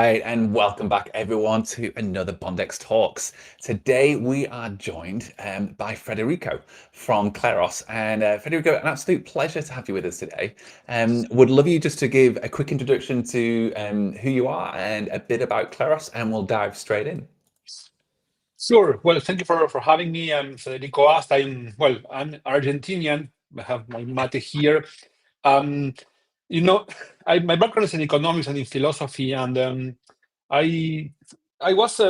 Right, and welcome back everyone to another Bondex Talks. Today we are joined by Federico from Kleros. And Federico, an absolute pleasure to have you with us today. Would love you just to give a quick introduction to who you are and a bit about Kleros, and we'll dive straight in. Sure. Well, thank you for having me. I'm Federico Ast. I'm Argentinian. I have my mate here. Um, you know, my background is in economics and in philosophy, and I I was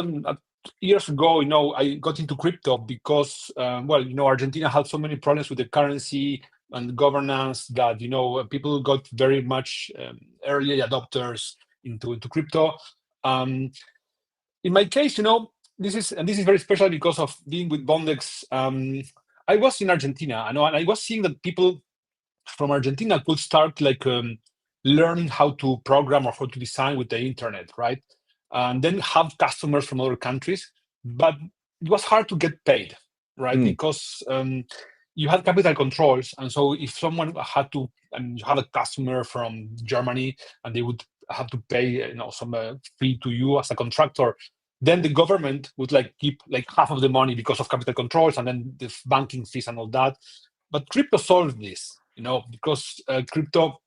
years ago. I got into crypto because Argentina had so many problems with the currency and governance that people got very much early adopters into crypto. Um, in my case, this is very special because of being with Bondex. I was in Argentina, and I was seeing that people from Argentina could start learning how to program or how to design with the internet, right? And then have customers from other countries, but it was hard to get paid, right? Mm, Because you had capital controls, and so if someone had to, and you have a customer from Germany, and they would have to pay, some fee to you as a contractor, then the government would keep half of the money because of capital controls and then the banking fees and all that. But crypto solved this, because crypto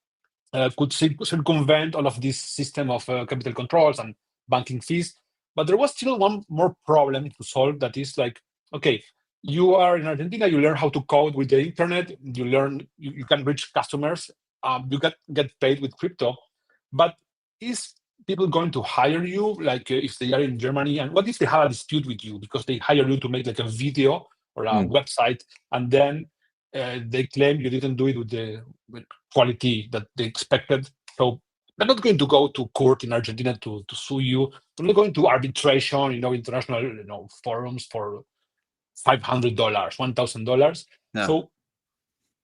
could circumvent all of this system of capital controls and banking fees. But there was still one more problem to solve, that is okay, you are in Argentina, you learn how to code with the internet, you can reach customers, you get paid with crypto. But is people going to hire you if they are in Germany? And what if they have a dispute with you because they hire you to make a video or a mm. website, and then they claim you didn't do it with the quality that they expected? So they're not going to go to court in Argentina to sue you. They're not going to arbitration, international forums for $500, $1,000. No. So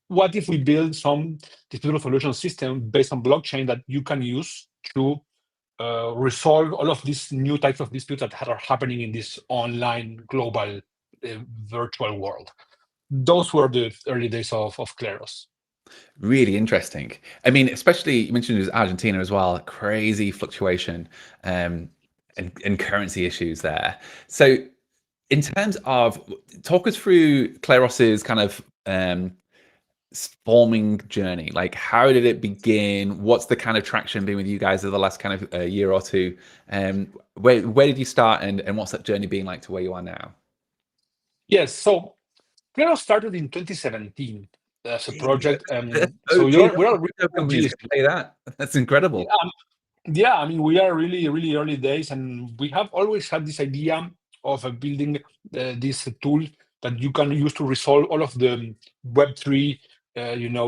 what if we build some dispute resolution system based on blockchain that you can use to resolve all of these new types of disputes that are happening in this online global virtual world? Those were the early days of Kleros. Really interesting. I mean, especially you mentioned it was Argentina as well, crazy fluctuation and currency issues there. So in terms of talk us through Kleros's kind of forming journey. Like, how did it begin? What's the kind of traction been with you guys over the last kind of year or two? Where did you start, and what's that journey been like to where you are now? Yes, so Kleros started in 2017 as a Jeez, project. that's So OG. we are really Crypto companies OGs. can play that. That's incredible. Yeah, yeah, I mean, we are really, really early days, and we have always had this idea of building this tool that you can use to resolve all of the Web3,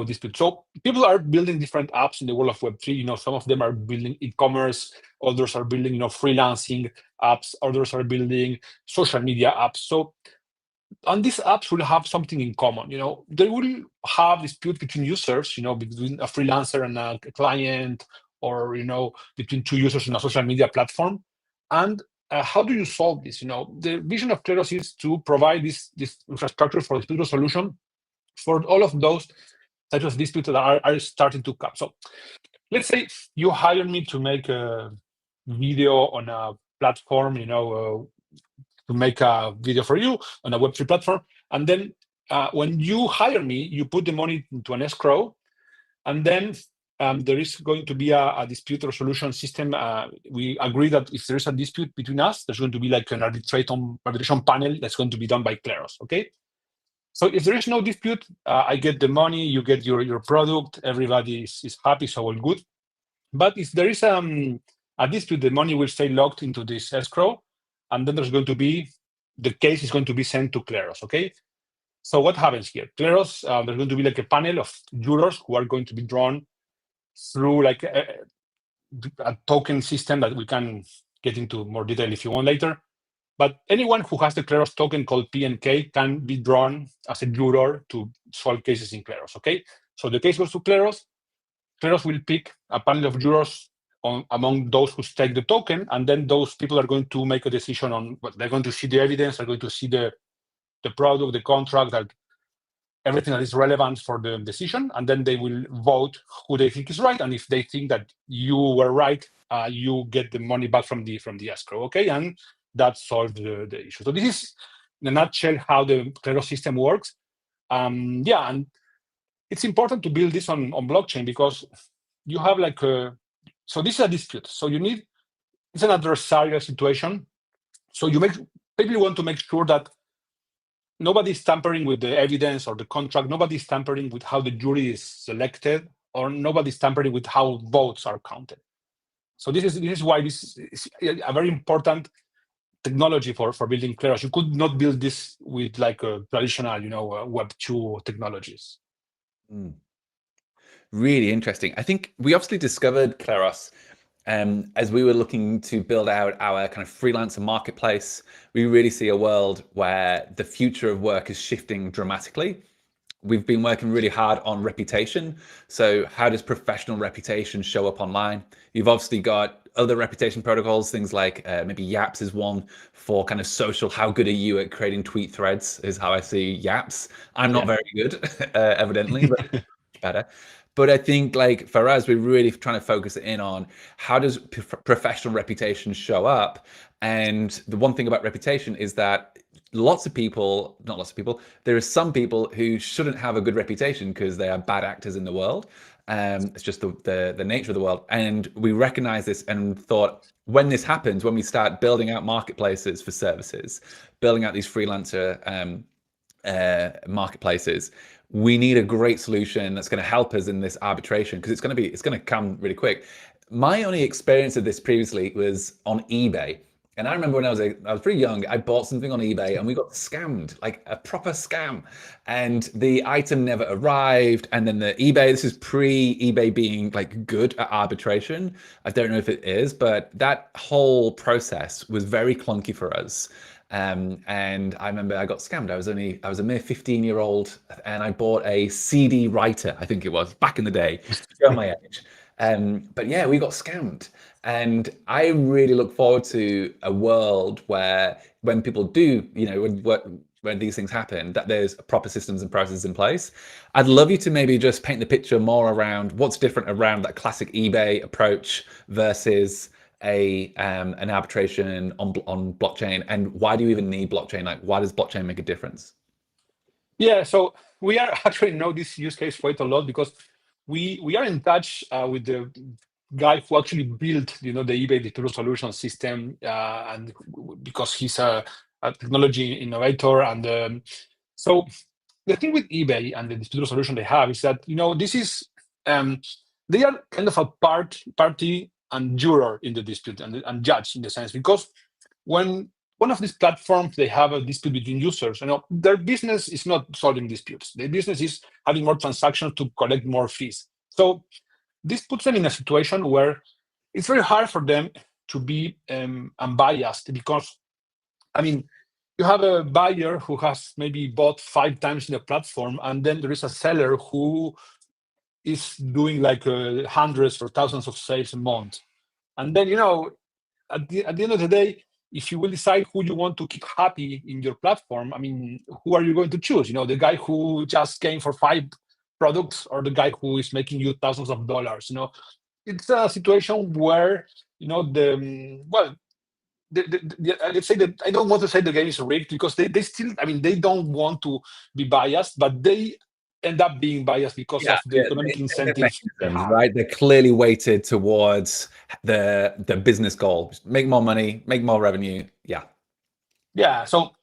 disputes. So people are building different apps in the world of Web3. Some of them are building e-commerce, others are building, freelancing apps, others are building social media apps. So, and these apps will have something in common. They will have dispute between users, between a freelancer and a client, or between two users in a social media platform. And how do you solve this? The vision of Kleros is to provide this infrastructure for dispute resolution for all of those types of disputes that are starting to come. So let's say you hire me to make a video on a platform, to make a video for you on a Web3 platform. And then when you hire me, you put the money into an escrow, and then there is going to be a dispute resolution system. We agree that if there is a dispute between us, there's going to be an arbitration panel that's going to be done by Kleros, okay? So if there is no dispute, I get the money, you get your product, everybody is happy, so all good. But if there is a dispute, the money will stay locked into this escrow, and then the case is going to be sent to Kleros, okay? So what happens here? Kleros, there's going to be a panel of jurors who are going to be drawn through a token system that we can get into more detail if you want later. But anyone who has the Kleros token called PNK can be drawn as a juror to solve cases in Kleros, okay? So the case goes to Kleros. Kleros will pick a panel of jurors among those who stake the token, and then those people are going to make a decision on what they're going to see. The evidence, they're going to see the product, the contract, that everything that is relevant for the decision, and then they will vote who they think is right. And if they think that you were right, you get the money back from the escrow. Okay, and that solves the issue. So this is, in a nutshell, how the Kleros system works. Yeah, and it's important to build this on blockchain because you have like so this is a dispute. So it's an adversarial situation. So you maybe want to make sure that nobody's tampering with the evidence or the contract. Nobody's tampering with how the jury is selected, or nobody's tampering with how votes are counted. So this is why this is a very important technology for building Kleros. You could not build this with like a traditional, Web2 technologies. Really interesting. I think we obviously discovered Kleros as we were looking to build out our kind of freelancer marketplace. We really see a world where the future of work is shifting dramatically. We've been working really hard on reputation. So how does professional reputation show up online? You've obviously got other reputation protocols, things like maybe Yaps is one for kind of social. How good are you at creating tweet threads is how I see Yaps. I'm not very good, evidently, but better. But I think like for us, we're really trying to focus in on how does professional reputation show up. And the one thing about reputation is that not lots of people, there are some people who shouldn't have a good reputation because they are bad actors in the world. It's just the nature of the world. And we recognize this and thought, when this happens, when we start building out marketplaces for services, building out these freelancer marketplaces, we need a great solution that's going to help us in this arbitration, because it's going to come really quick. My only experience of this previously was on eBay. And I remember when I was pretty young, I bought something on eBay and we got scammed, like a proper scam. And the item never arrived. And then this is pre-eBay being like good at arbitration. I don't know if it is, but that whole process was very clunky for us. And I remember I got scammed. I was a mere 15-year-old, and I bought a CD writer, I think it was, back in the day, to show my age. But yeah, we got scammed. And I really look forward to a world where when people do, when these things happen, that there's proper systems and processes in place. I'd love you to maybe just paint the picture more around what's different around that classic eBay approach versus an arbitration on blockchain, and why do you even need blockchain? Like, why does blockchain make a difference? Yeah, so we are actually know this use case quite a lot because we are in touch with the guy who actually built the eBay distributed solution system, and because he's a technology innovator. And so the thing with eBay and the distributed solution they have is that this is they are kind of a party and juror in the dispute, and judge in the sense, because when one of these platforms they have a dispute between users, their business is not solving disputes. Their business is having more transactions to collect more fees. So this puts them in a situation where it's very hard for them to be unbiased, because you have a buyer who has maybe bought 5 times in the platform, and then there is a seller who is doing like hundreds or thousands of sales a month. And then, at the end of the day, if you will decide who you want to keep happy in your platform, who are you going to choose? The guy who just came for 5 products, or the guy who is making you thousands of dollars? It's a situation where, let's say that I don't want to say the game is rigged, because they still, they don't want to be biased, but they end up being biased because of the economic incentives they have. Right? They're clearly weighted towards the business goal: make more money, make more revenue. Yeah. So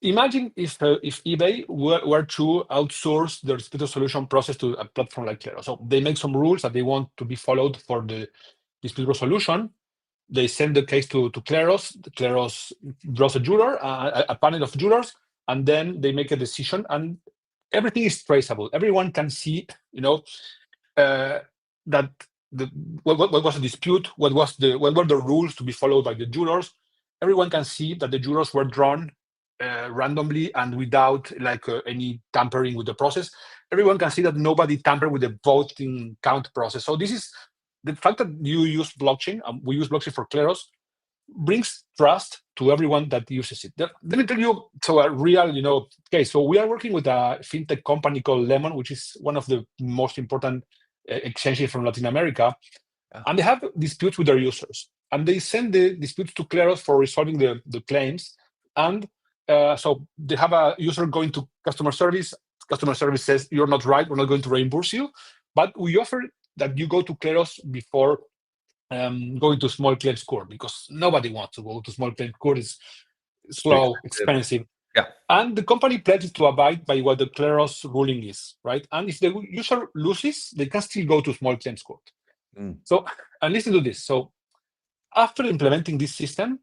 imagine if eBay were to outsource the distributed solution process to a platform like Kleros. So they make some rules that they want to be followed for the distributed solution. They send the case to Kleros. Kleros draws a juror, a panel of jurors, and then they make a decision, and everything is traceable. Everyone can see, that what was the dispute, what were the rules to be followed by the jurors. Everyone can see that the jurors were drawn randomly and without any tampering with the process. Everyone can see that nobody tampered with the voting count process. So this is the fact that you use blockchain. We use blockchain for Kleros. brings trust to everyone that uses it. Let me tell you, so a real, case. So we are working with a fintech company called Lemon, which is one of the most important exchanges from Latin America, Yeah. and they have disputes with their users, and they send the disputes to Kleros for resolving the claims. And so they have a user going to customer service. Customer service says, "You're not right. We're not going to reimburse you, but we offer that you go to Kleros before going to small claims court, because nobody wants to go to small claims court. It's Too slow, expensive. expensive." Yeah. And the company pledges to abide by what the Kleros ruling is, right? And if the user loses, they can still go to small claims court. Mm. So, and listen to this. So after implementing this system,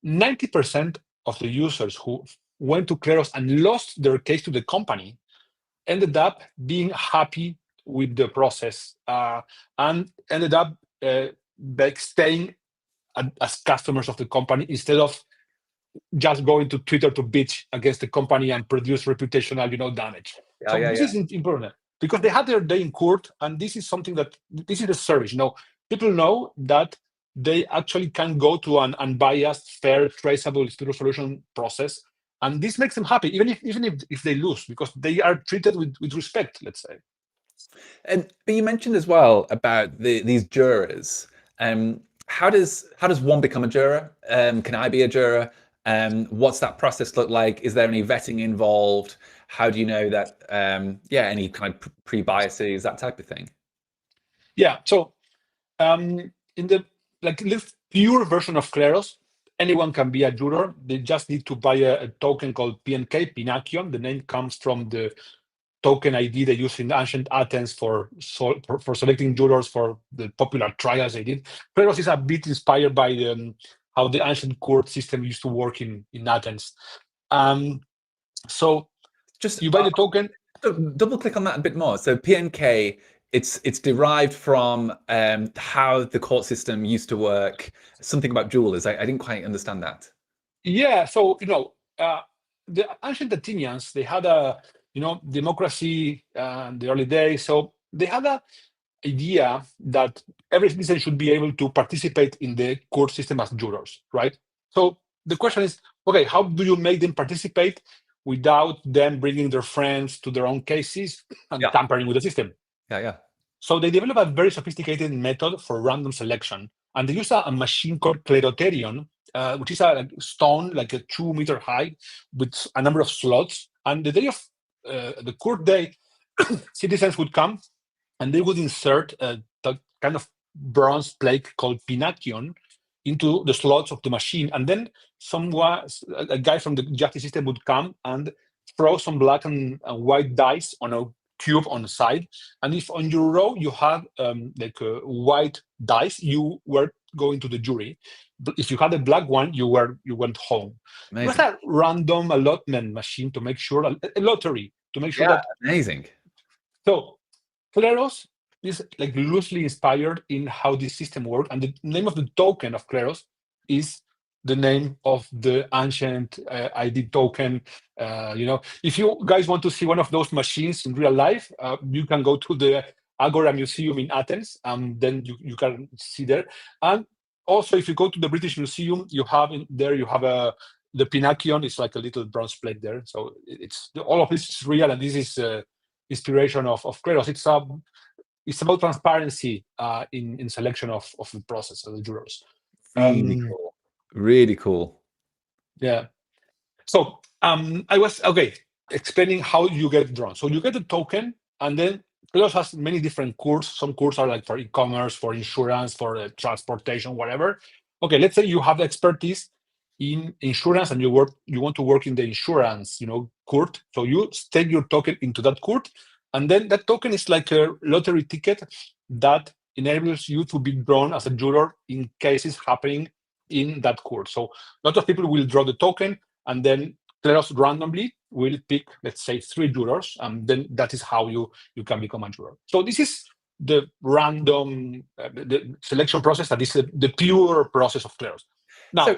90% of the users who went to Kleros and lost their case to the company ended up being happy with the process, and ended up like staying as customers of the company, instead of just going to Twitter to bitch against the company and produce reputational, damage. Yeah, So yeah, this yeah. is important, because they had their day in court, and this is something that this is a service. People know that they actually can go to an unbiased, fair, traceable dispute resolution process, and this makes them happy, even if they lose, because they are treated with respect, let's say. But you mentioned as well about these jurors. How does one become a juror? Can I be a juror? What's that process look like? Is there any vetting involved? How do you know that? Any kind of pre-biases, that type of thing. Yeah. So in the pure version of Kleros, anyone can be a juror. They just need to buy a token called PNK, Pinakion. The name comes from the token ID they used in ancient Athens for selecting jurors for the popular trials they did. Kleros is a bit inspired by how the ancient court system used to work in Athens. So Just you buy the token. double click on that a bit more. So PNK, it's derived from how the court system used to work. Something about jewelers. I didn't quite understand that. Yeah, so the ancient Athenians, they had a democracy in the early days. So they had a idea that every citizen should be able to participate in the court system as jurors, right? So the question is, okay, how do you make them participate without them bringing their friends to their own cases and Yeah, tampering with the system? yeah. So they developed a very sophisticated method for random selection, and they use a machine called Kleroterion, which is a stone like a 2 meter high with a number of slots. And the day of the court day, citizens would come and they would insert the kind of bronze plate called Pinakion into the slots of the machine, and then someone, a guy from the justice system, would come and throw some black and white dice on a cube on the side. And if on your row you had like a white dice, you were going to the jury. But if you had a black one, you went home. It was Amazing. a random allotment machine to make sure, a lottery to make sure Yeah, that. amazing. So Kleros is like loosely inspired in how this system works, and the name of the token of Kleros is the name of the ancient ID token. If you guys want to see one of those machines in real life, you can go to the Agora Museum in Athens, and then you can see there. And also, if you go to the British Museum, you have the Pinakion is like a little bronze plate there. So it's all of this is real, and this is inspiration of Kleros. It's about transparency in selection of the process of the jurors. Really Um, cool. Really cool. yeah. So I was explaining how you get drawn. So you get a token, and then Kleros has many different courts. Some courts are like for e-commerce, for insurance, for transportation, whatever. Okay, let's say you have expertise in insurance and you want to work in the insurance court. So you stake your token into that court, and then that token is like a lottery ticket that enables you to be drawn as a juror in cases happening in that court. So a lot of people will draw the token, and then Kleros randomly will pick, let's say, 3 jurors, and then that is how you can become a juror. So this is the random the selection process. That is the pure process of Kleros. So, Now,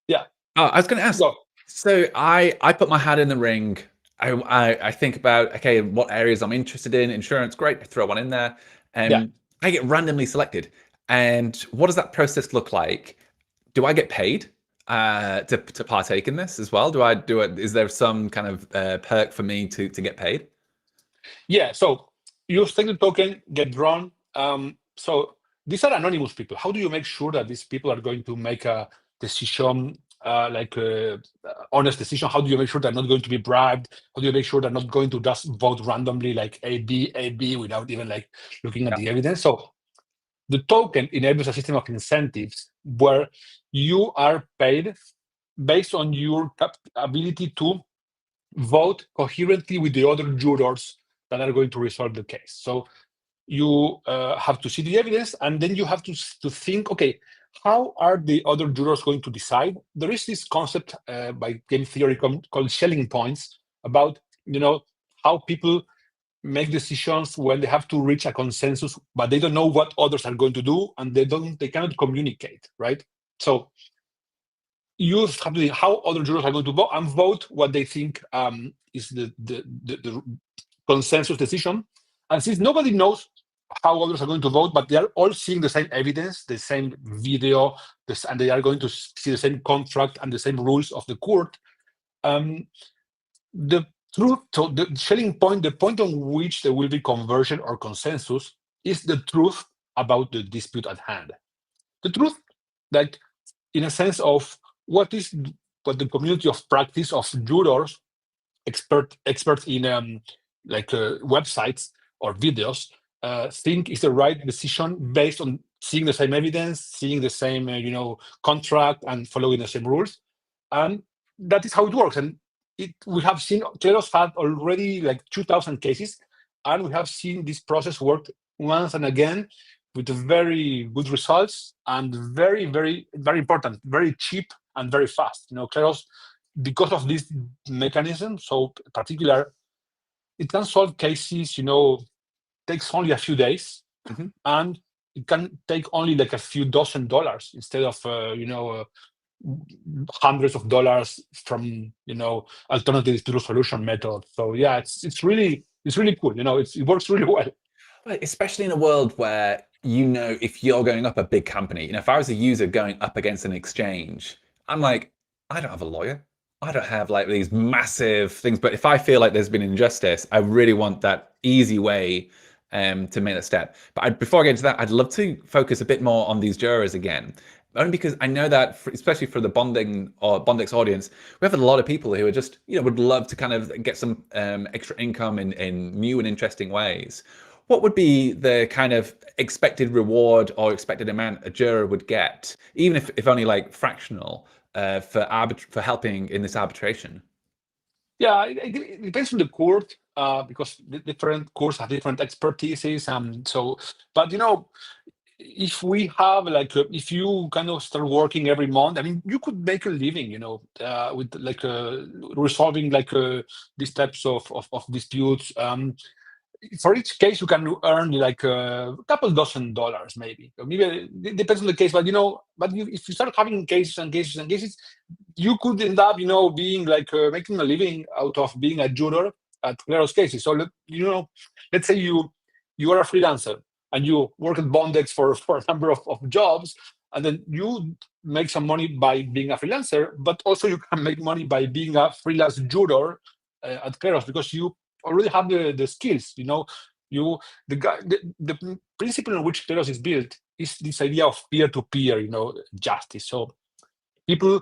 yeah, I was going to ask. go. So I put my hat in the ring. I think about, okay, what areas I'm interested in. Insurance, great. I throw one in there. Yeah. I get randomly selected. And what does that process look like? do I get paid to partake in this as well? Do I do it? Is there some kind of perk for me to get paid? Yeah, so you stake the token, get drawn. So these are anonymous people. How do you make sure that these people are going to make a decision, honest decision? How do you make sure they're not going to be bribed? How do you make sure they're not going to just vote randomly, like A, B, without even like looking at Yeah. the evidence? So the token enables a system of incentives where you are paid based on your ability to vote coherently with the other jurors that are going to resolve the case. So you have to see the evidence, and then you have to think, okay, how are the other jurors going to decide? There is this concept by game theory called Schelling points about how people make decisions when they have to reach a consensus, but they don't know what others are going to do, and they cannot communicate, right? So you have to see how other jurors are going to vote and vote what they think is the consensus decision. And since nobody knows how others are going to vote, but they are all seeing the same evidence, the same video, and they are going to see the same contract and the same rules of the court, the truth, so the Schelling point, the point on which there will be conversion or consensus, is the truth about the dispute at hand. The truth, like in a sense of what the community of practice of jurors, experts in websites or videos, think is the right decision based on seeing the same evidence, seeing the same contract, and following the same rules, and that is how it works. And we have seen Kleros had already like 2,000 cases, and we have seen this process work once and again with very good results and very, very, very important, very cheap and very fast. Kleros, because of this mechanism, so particular, it can solve cases, takes only a few days, and it can take only like a few dozen dollars instead of, hundreds of dollars from, alternative dispute resolution method. So yeah, it's really cool. It works really well. But especially in a world where, if you're going up a big company, if I was a user going up against an exchange, I'm like, I don't have a lawyer. I don't have like these massive things. But if I feel like there's been injustice, I really want that easy way to make that step. But before I get into that, I'd love to focus a bit more on these jurors again. Only because I know that, especially for the bonding or Bondex audience, we have a lot of people who are just, would love to kind of get some extra income in new and interesting ways. What would be the kind of expected reward or expected amount a juror would get, even if only like fractional, for helping in this arbitration? Yeah, it depends on the court, because the different courts have different expertises. But if we have if you kind of start working every month, I mean, you could make a living, with resolving these types of disputes. For each case, you can earn like a couple dozen dollars, maybe. Maybe it depends on the case, but if you start having cases and cases and cases, you could end up, being making a living out of being a juror at Kleros cases. So let's say you are a freelancer and you work at Bondex for a number of jobs, and then you make some money by being a freelancer, but also you can make money by being a freelance juror at Kleros, because you already have the skills. The principle on which Kleros is built is this idea of peer-to-peer justice. So people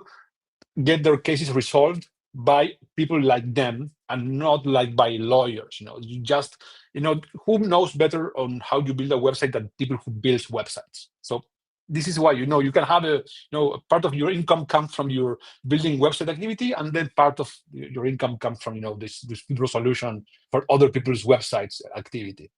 get their cases resolved by people like them and not like by lawyers. Who knows better on how you build a website than people who build websites? So this is why you can have a part of your income comes from your building website activity, and then part of your income comes from this resolution for other people's websites activity.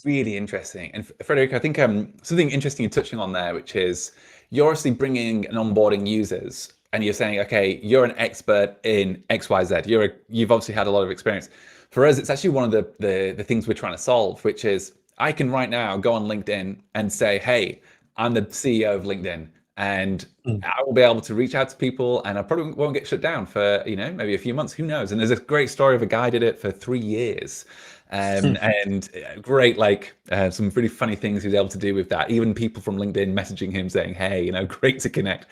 Really interesting. And Frederico, I think something interesting you're touching on there, which is you're obviously bringing and onboarding users, and you're saying, okay, you're an expert in X, Y, Z. You've obviously had a lot of experience. For us, it's actually one of the things we're trying to solve, which is I can right now go on LinkedIn and say, hey, I'm the CEO of LinkedIn, and I will be able to reach out to people, and I probably won't get shut down for maybe a few months. Who knows? And there's a great story of a guy did it for 3 years. And great, some really funny things he was able to do with that. Even people from LinkedIn messaging him saying, hey, great to connect.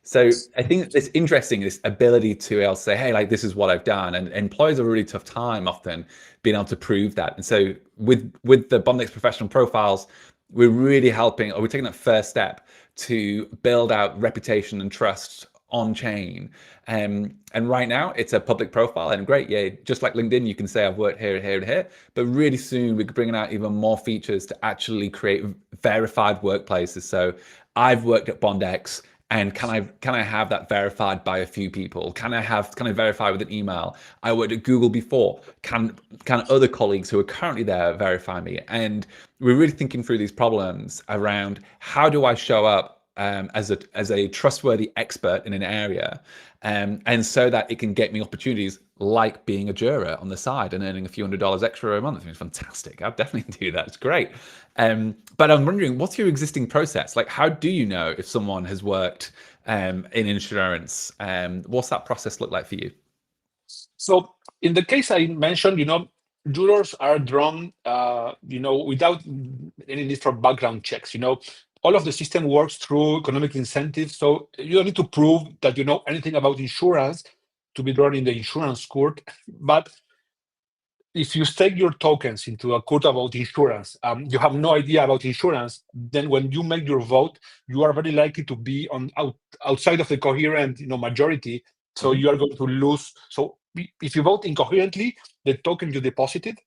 So I think it's interesting, this ability to be able to say, hey, like this is what I've done. And employers have a really tough time often being able to prove that. And so with the Bondex professional profiles, we're really helping, or we're taking that first step to build out reputation and trust on chain. And right now it's a public profile and great. Yeah. Just like LinkedIn, you can say I've worked here and here and here, but really soon we're bringing out even more features to actually create verified workplaces. So I've worked at Bondex, and can I have that verified by a few people? Can I verify with an email? I worked at Google before. Can other colleagues who are currently there verify me? And we're really thinking through these problems around how do I show up as a trustworthy expert in an area, and so that it can get me opportunities like being a juror on the side and earning a few $100s extra a month. It's fantastic. I'd definitely do that. It's great. But I'm wondering, what's your existing process? Like, how do you know if someone has worked in insurance? What's that process look like for you? So in the case I mentioned, jurors are drawn, without any need for background checks. All of the system works through economic incentives. So you don't need to prove that you know anything about insurance to be drawn in the insurance court. But if you stake your tokens into a court about insurance, you have no idea about insurance, then when you make your vote, you are very likely to be outside of the coherent majority. So Mhm. you are going to lose. So if you vote incoherently, the token you deposited,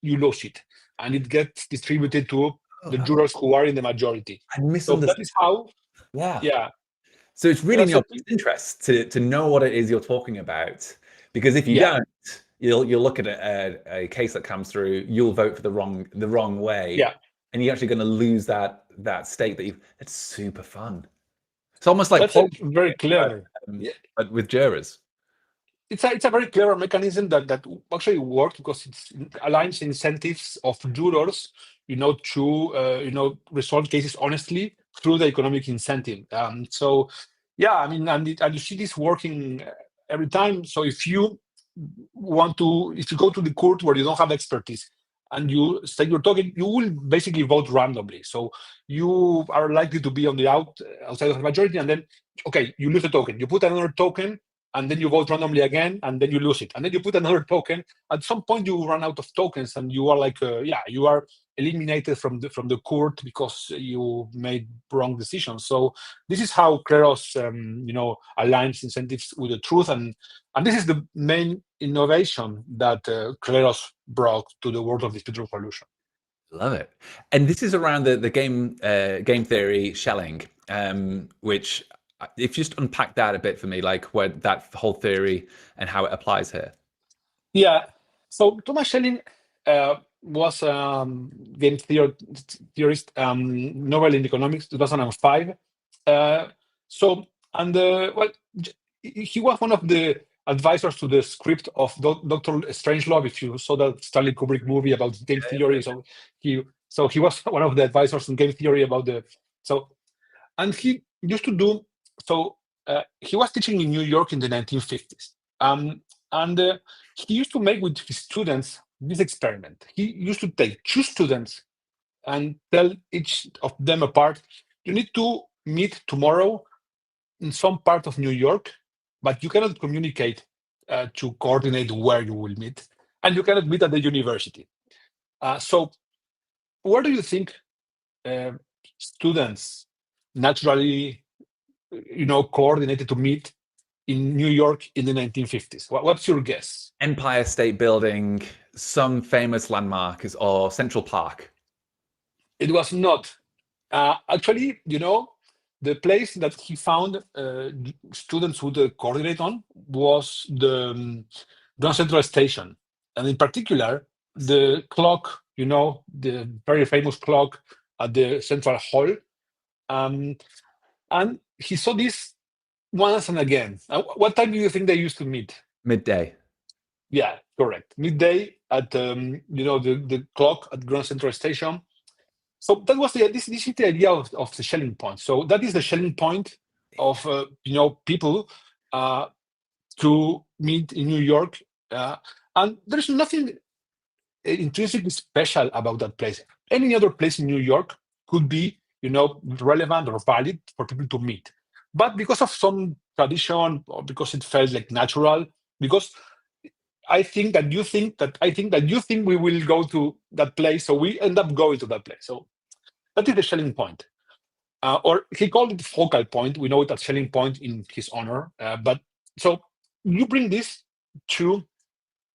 you lose it. And it gets distributed to the Oh, jurors who are in the majority. I So that misunderstood. is how, Yeah. yeah. So it's really Yeah, in your so best interest to know what it is you're talking about, because if you yeah, don't, you'll look at a case that comes through, you'll vote for the wrong way, yeah. and you're actually going to lose that stake that you. It's super fun. It's almost like That's a poker, very but, clever. but with jurors. It's a very clever mechanism that actually works because it aligns incentives of jurors, to resolve cases honestly through the economic incentive. So yeah, I mean, and you see this working every time. So if you go to the court where you don't have expertise and you stake your token, you will basically vote randomly. So you are likely to be on the outside of the majority, and then okay, you lose a token. You put another token, and then you vote randomly again, and then you lose it, and then you put another token. At some point, you run out of tokens, and you are like, you are eliminated from the court because you made wrong decisions. So this is how Kleros, aligns incentives with the truth, and this is the main innovation that Kleros brought to the world of dispute resolution. Love it. And this is around the game theory shelling, which if you just unpack that a bit for me, like where that whole theory and how it applies here. Yeah. So Thomas Schelling was game theorist, Nobel in economics, 2005. Uh, so and well, he was one of the advisors to the script of Doctor Strangelove. If you saw that Stanley Kubrick movie about game theory, so he was one of the advisors in game theory about the so and he used to do so. He was teaching in New York in the 1950s. And he used to make with his students this experiment. He used to take two students and tell each of them apart, you need to meet tomorrow in some part of New York, but you cannot communicate to coordinate where you will meet, and you cannot meet at the university. So where do you think uh, students naturally, coordinated to meet in New York in the 1950s? What's your guess? Empire State Building, some famous landmark is or Central Park. It was not. Actually, the place that he found students would coordinate on was the Grand Central Station. And in particular, the clock, the very famous clock at the Central Hall. Um, and he saw this once and again. What time do you think they used to meet? Midday. Yeah, correct. Midday at the clock at Grand Central Station. So that was this is the idea of the Schelling point. So that is the Schelling point of people uh, to meet in New York, and there's nothing intrinsically special about that place. Any other place in New York could be relevant or valid for people to meet. But because of some tradition, or because it felt like natural, because I think that you think we will go to that place, so we end up going to that place. So that is the Schelling point. Or he called it focal point. We know it as Schelling point in his honor. But so you bring this to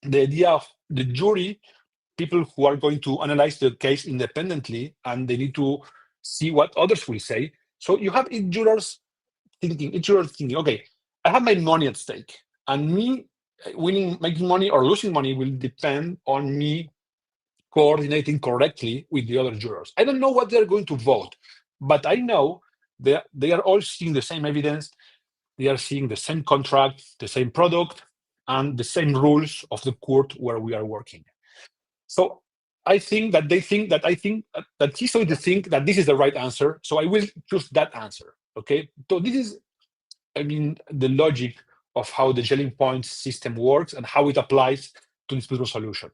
the idea of the jury, people who are going to analyze the case independently, and they need to see what others will say. So you have each juror thinking, okay, I have my money at stake, and me winning, making money or losing money will depend on me coordinating correctly with the other jurors. I don't know what they're going to vote, but I know they are all seeing the same evidence, they are seeing the same contract, the same product, and the same rules of the court where we are working. So I think that they think that that he's going to think that this is the right answer, so I will choose that answer. Okay, so this is, I mean, the logic of how the Schelling point system works and how it applies to dispute resolution.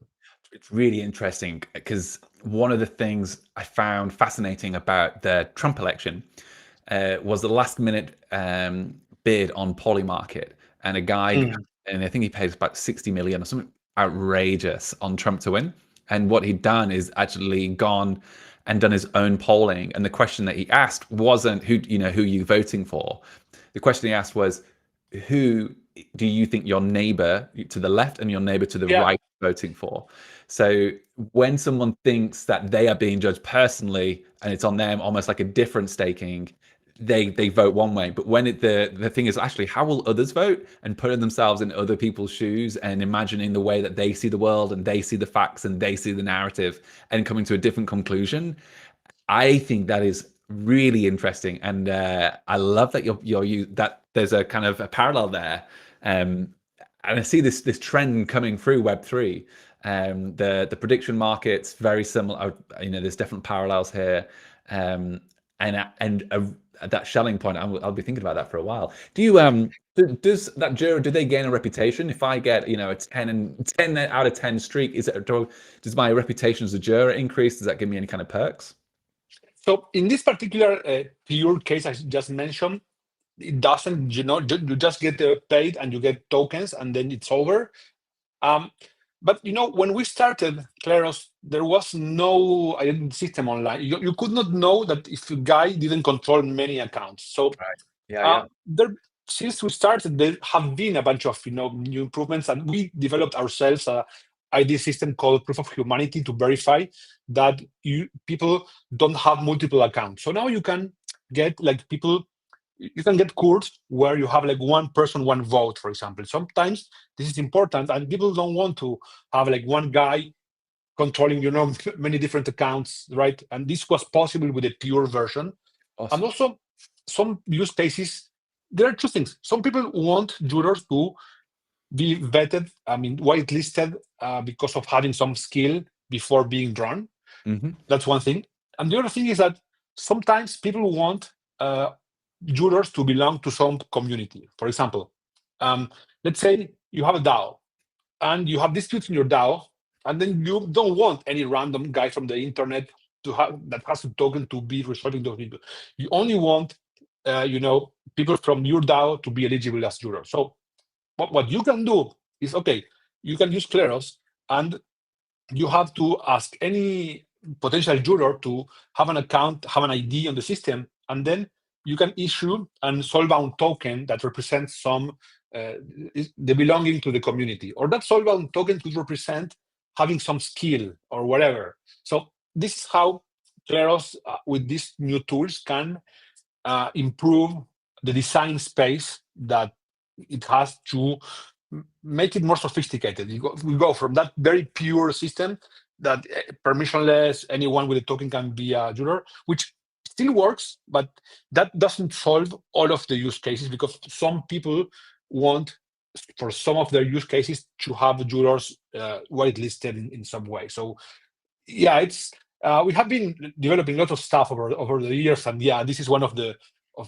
It's really interesting because one of the things I found fascinating about the Trump election was the last minute bid on Polymarket, and a guy, Mm. and I think he paid about 60 million or something outrageous on Trump to win. And what he'd done is actually gone and done his own polling. And the question that he asked wasn't who you voting for. The question he asked was, who do you think your neighbor to the left and your neighbor to the Yeah, right voting for? So when someone thinks that they are being judged personally and it's on them, almost like a different staking, they vote one way. But when the thing is actually, how will others vote, and putting themselves in other people's shoes and imagining the way that they see the world and they see the facts and they see the narrative and coming to a different conclusion, I think that is really interesting, and I love that that there's a kind of a parallel there, and I see this trend coming through Web3. The prediction markets very similar. There's different parallels here, and that Schelling point. I'll be thinking about that for a while. Do you does that juror, do they gain a reputation if I get a 10 out of 10 streak? Does my reputation as a juror increase? Does that give me any kind of perks? so in this particular pure case I just mentioned, it doesn't, you just get paid and you get tokens and then it's over. But when we started Kleros, there was no identity system online. You could not know that if a guy didn't control many accounts. So Right. Yeah. there, since we started, there have been a bunch of new improvements, and we developed ourselves a ID system called Proof of Humanity to verify that people don't have multiple accounts. So now you can get you can get courts where you have like one person, one vote, for example. Sometimes this is important, and people don't want to have like one guy controlling, many different accounts, right? And this was possible with a pure version. And Awesome. also, some use cases, there are two things. Some people want jurors to be vetted, I mean, whitelisted because of having some skill before being drawn. Hmm. That's one thing. And the other thing is that sometimes people want jurors to belong to some community. For example, let's say you have a DAO and you have disputes in your DAO, and then you don't want any random guy from the internet that has a token to be resolving those people. You only want, people from your DAO to be eligible as jurors. So what you can do is, okay, you can use Kleros, and you have to ask any potential juror to have an account, have an ID on the system, and then you can issue an soulbound token that represents the belonging to the community, or that soulbound token could represent having some skill or whatever. So this is how Kleros, with these new tools, can improve the design space that it has to make it more sophisticated. We go from that very pure system that permissionless, anyone with a token can be a juror, which still works, but that doesn't solve all of the use cases, because some people want, for some of their use cases, to have jurors whitelisted in some way. So yeah, it's we have been developing a lot of stuff over the years, and yeah, this is one of the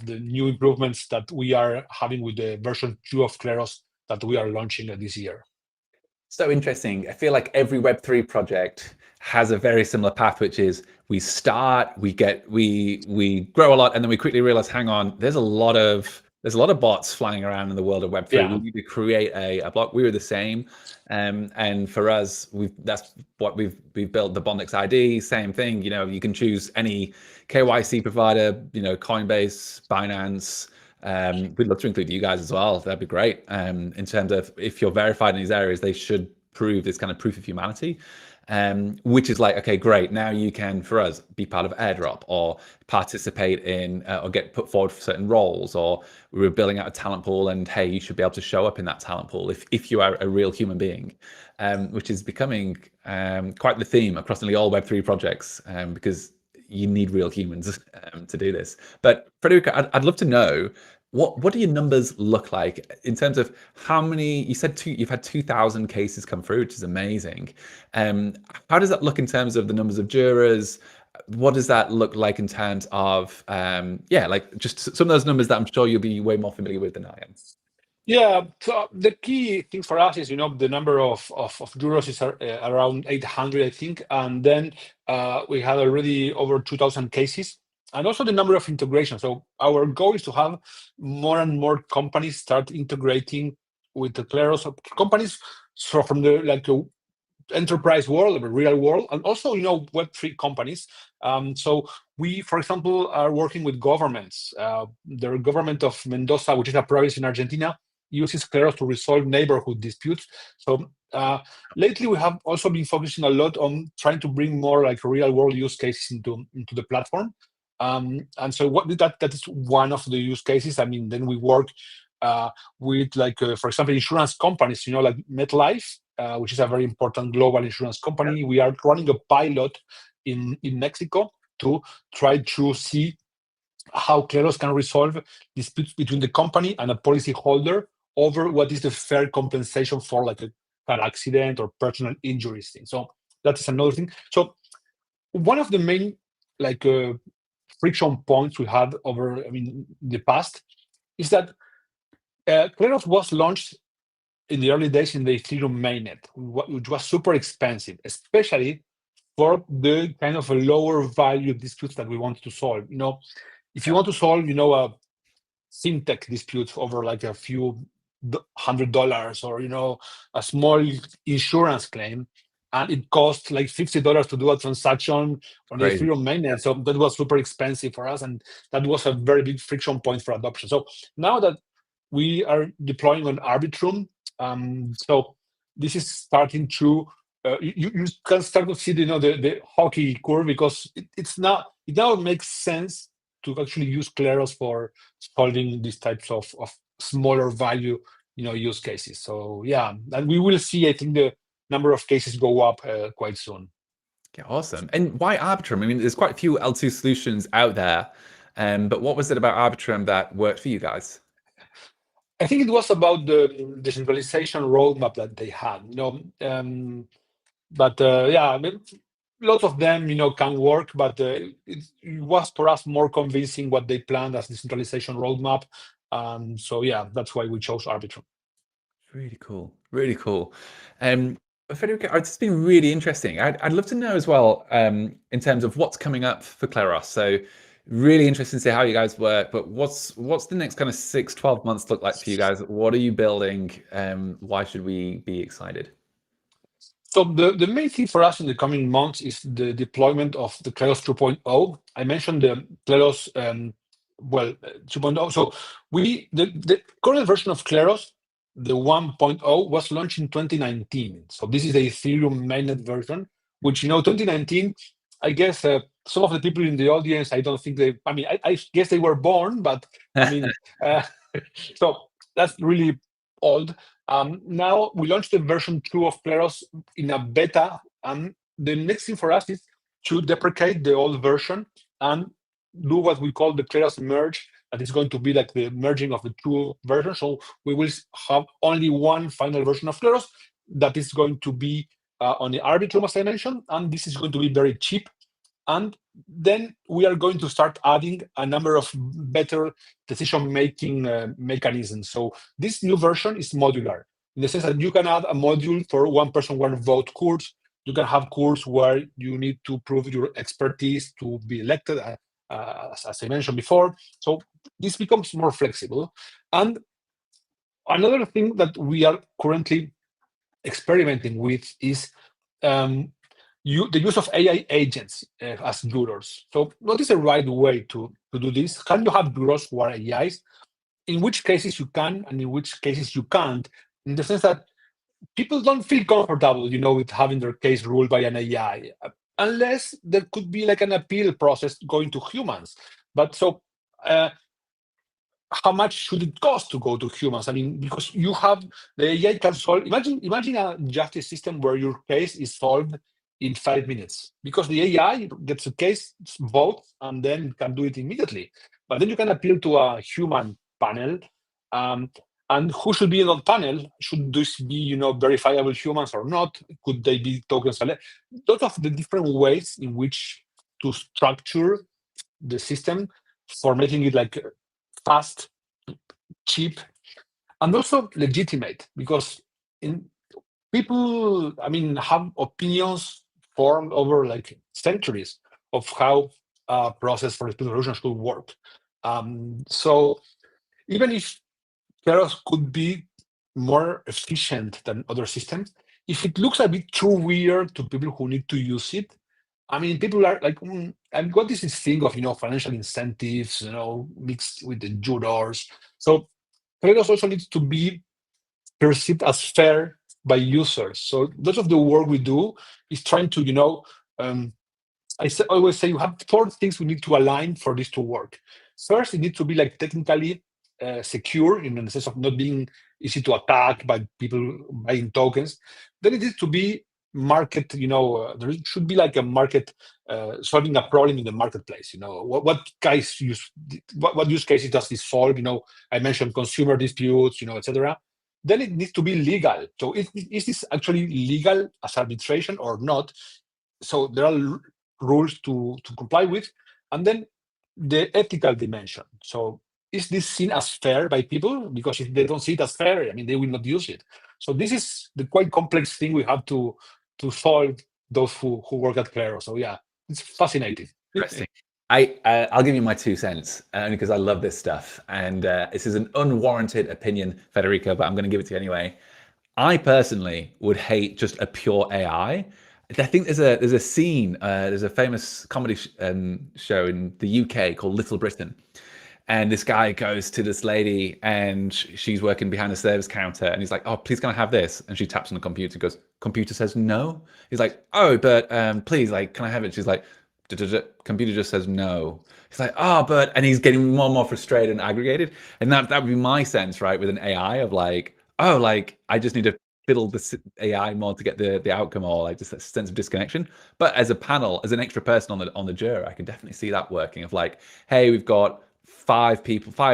new improvements that we are having with the version 2 of Kleros that we are launching this year. So interesting. I feel like every Web3 project has a very similar path, which is we grow a lot, and then we quickly realize, hang on, there's a lot of there's a lot of bots flying around in the world of Web3. We Yeah. need to create a block. We were the same, and for us, that's what we've built the Bondex ID. Same thing. You know, you can choose any KYC provider. You know, Coinbase, Binance. We'd love to include you guys as well. That'd be great. In terms of if you're verified in these areas, they should prove this kind of proof of humanity. Which is like, okay, great. Now you can, for us, be part of airdrop or participate in or get put forward for certain roles, or we were building out a talent pool and hey, you should be able to show up in that talent pool if you are a real human being, which is becoming quite the theme across nearly all Web3 projects, because you need real humans to do this. But Federico, I'd love to know, what do your numbers look like in terms of how many? You said you've had 2,000 cases come through, which is amazing. How does that look in terms of the numbers of jurors? What does that look like in terms of yeah, like just some of those numbers that I'm sure you'll be way more familiar with than I am. Yeah, so the key thing for us is, the number of jurors is around 800, I think, and then we had already over 2,000 cases, and also the number of integrations. So our goal is to have more and more companies start integrating with the Kleros companies, so from the enterprise world, the real world, and also Web3 companies. So we, for example, are working with governments. The government of Mendoza, which is a province in Argentina, uses Kleros to resolve neighborhood disputes. So lately, we have also been focusing a lot on trying to bring more like real world use cases into the platform. And so that is one of the use cases. I mean, then we work with for example, insurance companies, like MetLife, which is a very important global insurance company. We are running a pilot in Mexico to try to see how Kleros can resolve disputes between the company and a policy holder over what is the fair compensation for like a car accident or personal injuries thing. So that is another thing. So one of the main friction points we had over, in the past is that Kleros was launched in the early days in the Ethereum mainnet, which was super expensive, especially for the kind of a lower value disputes that we want to solve. If you want to solve, a fintech dispute over like a few $100, or a small insurance claim, and it costs like $50 to do a transaction on the Crazy. Ethereum mainnet. So that was super expensive for us, and that was a very big friction point for adoption. So now that we are deploying on Arbitrum, so this is starting to you can start to see the hockey curve, because it now makes sense to actually use Kleros for solving these types of smaller value use cases. So yeah, and we will see, I think, the number of cases go up quite soon. Yeah, awesome. And why Arbitrum? I mean, there's quite a few L2 solutions out there, but what was it about Arbitrum that worked for you guys? I think it was about the decentralization roadmap that they had. But yeah, I mean, lots of them, can work, but it was for us more convincing what they planned as decentralization roadmap. So yeah, that's why we chose Arbitrum. Really cool. Really cool. Federico, it's been really interesting. I'd love to know as well, in terms of what's coming up for Kleros. So really interesting to see how you guys work, but what's the next kind of 6-12 months look like for you guys? What are you building? Why should we be excited? So the main thing for us in the coming months is the deployment of the Kleros 2.0. I mentioned the Kleros 2.0. So the current version of Kleros, the 1.0, was launched in 2019. So this is the Ethereum mainnet version, which 2019. I guess some of the people in the audience, I don't think they. I mean, I guess they were born, but I mean, so that's really old. Now we launched the version 2 of Kleros in a beta, and the next thing for us is to deprecate the old version and do what we call the Kleros merge. That is going to be like the merging of the two versions. So we will have only one final version of Kleros that is going to be on the Arbitrum, as I mentioned, and this is going to be very cheap. And then we are going to start adding a number of better decision-making mechanisms. So this new version is modular, in the sense that you can add a module for one person, one vote course. You can have course where you need to prove your expertise to be elected, as I mentioned before. So this becomes more flexible. And another thing that we are currently experimenting with is the use of AI agents as jurors. So what is the right way to do this? Can you have jurors who are AIs? In which cases you can, and in which cases you can't, in the sense that people don't feel comfortable, with having their case ruled by an AI, unless there could be like an appeal process going to humans. But so, how much should it cost to go to humans? I mean, because you have the AI can solve. Imagine a justice system where your case is solved in 5 minutes, because the AI gets a case, votes, and then can do it immediately. But then you can appeal to a human panel. Um, and who should be in that panel? Should this be, verifiable humans or not? Could they be tokens? Those of the different ways in which to structure the system for making it like fast, cheap, and also legitimate, because in people, I mean, have opinions formed over like centuries of how a process for dispute resolution should work. So even if Keros could be more efficient than other systems, if it looks a bit too weird to people who need to use it, I mean, people are like, and what is this thing of, financial incentives, mixed with the jurors. So Kleros also needs to be perceived as fair by users. So much of the work we do is trying to, um, always say you have four things we need to align for this to work. First, it needs to be like technically secure, in the sense of not being easy to attack by people buying tokens. Then it needs to be market, there should be like a market solving a problem in the marketplace. What use cases does this solve? I mentioned consumer disputes, etc. Then it needs to be legal. So is this actually legal as arbitration or not? So there are rules to comply with. And then the ethical dimension. So is this seen as fair by people? Because if they don't see it as fair, I mean, they will not use it. So this is the quite complex thing we have to solve, those who work at Kleros. So yeah, it's fascinating. Interesting. I'll give you my 2 cents, only because I love this stuff, and this is an unwarranted opinion, Federico, but I'm going to give it to you anyway. I personally would hate just a pure AI. I think there's a scene, there's a famous comedy show in the UK called Little Britain, and this guy goes to this lady and she's working behind the service counter, and he's like, "Oh, please, can I have this?" And she taps on the computer, goes, "Computer says no." He's like, "Oh, but please, like, can I have it?" She's like, "Computer just says no." He's like, "Oh, but," and he's getting more and more frustrated and aggregated. And that would be my sense, right, with an AI of like, oh, like, I just need to fiddle the AI more to get the outcome, or like just a sense of disconnection. But as a panel, as an extra person on the juror, I can definitely see that working. Of like, hey, we've got 5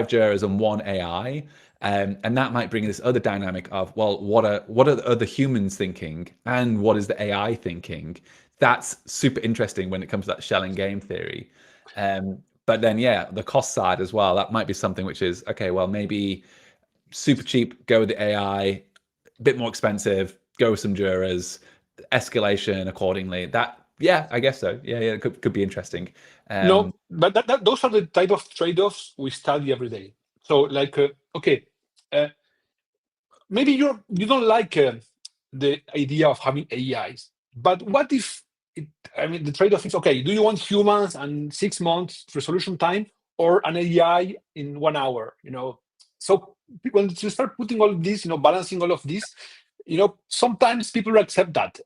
jurors and 1 AI, and that might bring this other dynamic of, well, what are the other humans thinking, and what is the AI thinking? That's super interesting when it comes to that shell and game theory. But then, yeah, the cost side as well. That might be something which is okay. Well, maybe super cheap, go with the AI. A bit more expensive, go with some jurors. Escalation accordingly. That, yeah, I guess so. Yeah, it could be interesting. No, but those are the type of trade-offs we study every day. So like, okay, uh, maybe you don't like the idea of having AIs, but what if I mean, the trade-off is, okay, do you want humans and 6 months resolution time, or an AI in 1 hour? So when you start putting all this, balancing all of this, sometimes people accept that.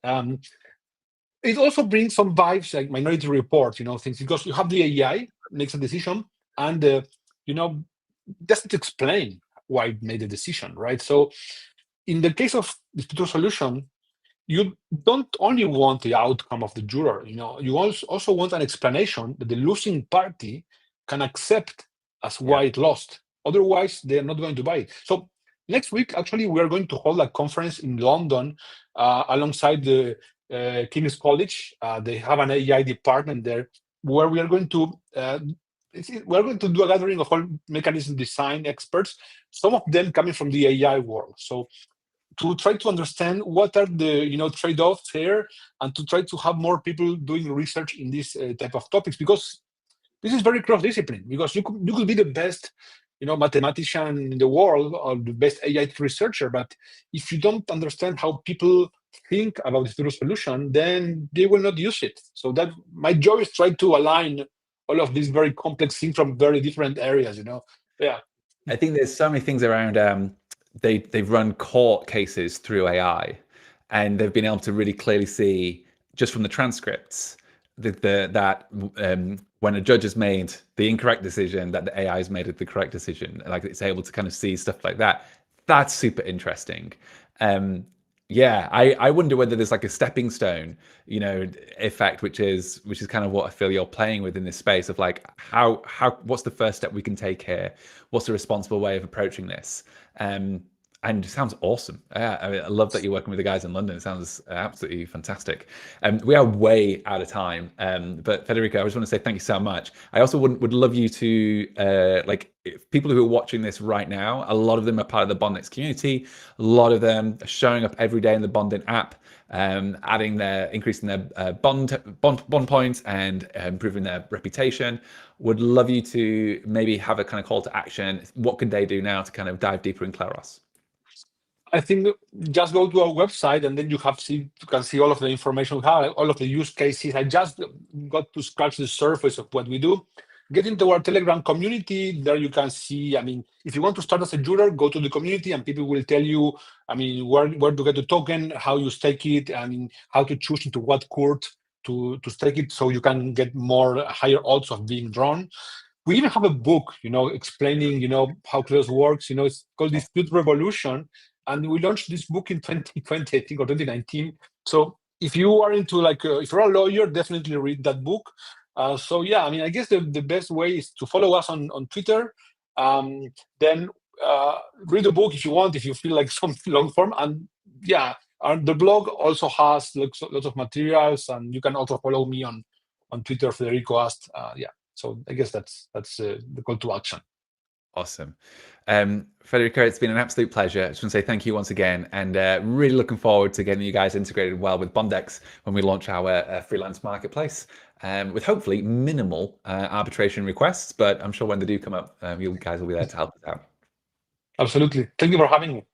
It also brings some vibes like Minority Report, things, because you have the AI makes a decision, and doesn't explain why it made the decision, right? So in the case of dispute resolution, you don't only want the outcome of the juror, you also want an explanation that the losing party can accept as why it lost. Otherwise, they're not going to buy it. So next week, actually, we are going to hold a conference in London alongside the King's College. They have an AI department there, where we are going to do a gathering of all mechanism design experts, some of them coming from the AI world. So to try to understand what are the trade-offs here, and to try to have more people doing research in this type of topics, because this is very cross-discipline, because you could be the best, mathematician in the world or the best AI researcher, but if you don't understand how people think about the solution, then they will not use it. So that my job is try to align all of these very complex things from very different areas. Yeah. I think there's so many things around. They've run court cases through AI, and they've been able to really clearly see just from the transcripts that when a judge has made the incorrect decision, that the AI has made it the correct decision. Like it's able to kind of see stuff like that. That's super interesting. Yeah, I wonder whether there's like a stepping stone, effect, which is kind of what I feel you're playing with in this space of like how what's the first step we can take here? What's the responsible way of approaching this? And it sounds awesome. I mean, I love that you're working with the guys in London. It sounds absolutely fantastic. We are way out of time, but Federico, I just want to say thank you so much. I also would love you to if people who are watching this right now, a lot of them are part of the Bondex community. A lot of them are showing up every day in the Bonding app, increasing their bond points and improving their reputation. Would love you to maybe have a kind of call to action. What could they do now to kind of dive deeper in Kleros? I think just go to our website, and then you can see all of the information we have, all of the use cases. I just got to scratch the surface of what we do. Get into our Telegram community. There you can see, I mean, if you want to start as a juror, go to the community and people will tell you, I mean, where to get the token, how you stake it, I mean, how to choose into what court to stake it so you can get more higher odds of being drawn. We even have a book, explaining, how Kleros works. It's called Dispute Revolution, and we launched this book in 2020, I think, or 2019. So if you are into if you're a lawyer, definitely read that book. So yeah, I mean, I guess the best way is to follow us on Twitter. Then read the book if you want, if you feel like something long form. And yeah, the blog also has lots of materials, and you can also follow me on Twitter, Federico Ast. Yeah. So I guess that's the call to action. Awesome. Federico, it's been an absolute pleasure. I just want to say thank you once again, and really looking forward to getting you guys integrated well with Bondex when we launch our freelance marketplace, with hopefully minimal arbitration requests, but I'm sure when they do come up, you guys will be there to help us out. Absolutely. Thank you for having me.